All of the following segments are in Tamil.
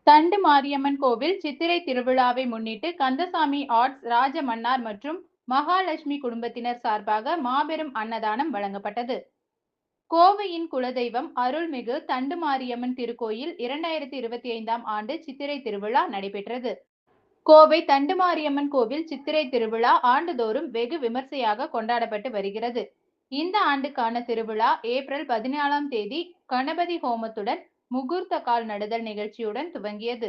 தண்டு மாரியம்மன் கோவில் சித்திரை திருவிழாவை முன்னிட்டு கந்தசாமி ஆர்ட்ஸ் ராஜமன்னார் மற்றும் மகாலட்சுமி குடும்பத்தினர் சார்பாக மாபெரும் அன்னதானம் வழங்கப்பட்டது. கோவையின் குலதெய்வம் அருள்மிகு தண்டு மாரியம்மன் திருக்கோயில் 2025ஆம் ஆண்டு சித்திரை திருவிழா நடைபெற்றது. கோவை தண்டு மாரியம்மன் கோவில் சித்திரை திருவிழா ஆண்டுதோறும் வெகு விமர்சையாக கொண்டாடப்பட்டு வருகிறது. இந்த ஆண்டுக்கான திருவிழா ஏப்ரல் 14ஆம் தேதி கணபதி ஹோமத்துடன் முகூர்த்த கால் நடுதல் நிகழ்ச்சியுடன் துவங்கியது.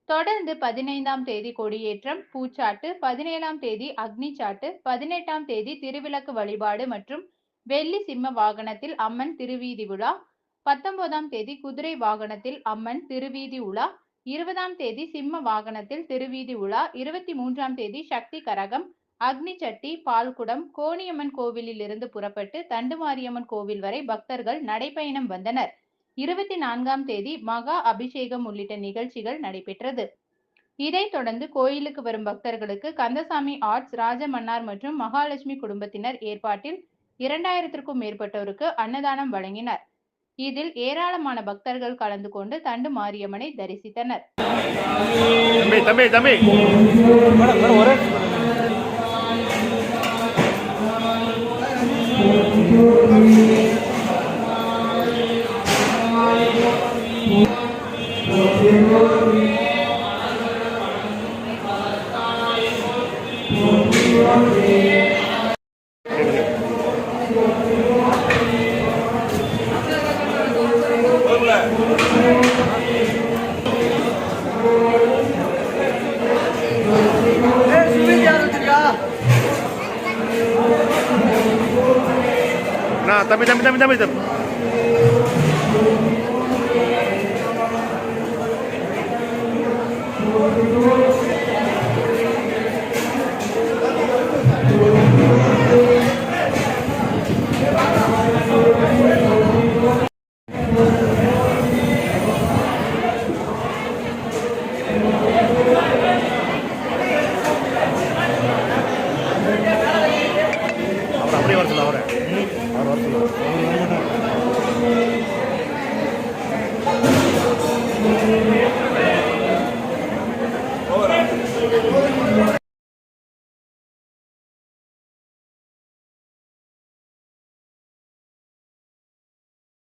தொடர்ந்து 15ஆம் தேதி கொடியேற்றம், பூச்சாட்டு, 17ஆம் தேதி அக்னி சாட்டு, 18ஆம் தேதி திருவிளக்கு வழிபாடு மற்றும் வெள்ளி சிம்ம வாகனத்தில் அம்மன் திருவீதி உலா, 19ஆம் தேதி குதிரை வாகனத்தில் அம்மன் திருவீதி உலா, 20ஆம் தேதி சிம்ம வாகனத்தில் திருவீதி உலா, 23ஆம் தேதி சக்தி கரகம், அக்னி சட்டி, பால்குடம் கோணியம்மன் கோவிலில் இருந்து புறப்பட்டு தண்டுமாரியம்மன் கோவில் வரை பக்தர்கள் நடைபயணம் வந்தனர். 24ஆம் தேதி மகா அபிஷேகம் உள்ளிட்ட நிகழ்ச்சிகள் நடைபெற்றது. இதைத் தொடர்ந்து கோயிலுக்கு வரும் பக்தர்களுக்கு கந்தசாமி ஆர்ட்ஸ் ராஜமன்னார் மற்றும் மகாலட்சுமி குடும்பத்தினர் ஏற்பாட்டில் 2000க்கும் மேற்பட்டோருக்கு அன்னதானம் வழங்கினர். இதில் ஏராளமான பக்தர்கள் கலந்து கொண்டு தண்டு மாரியம்மனை தரிசித்தனர். Nah, tapi.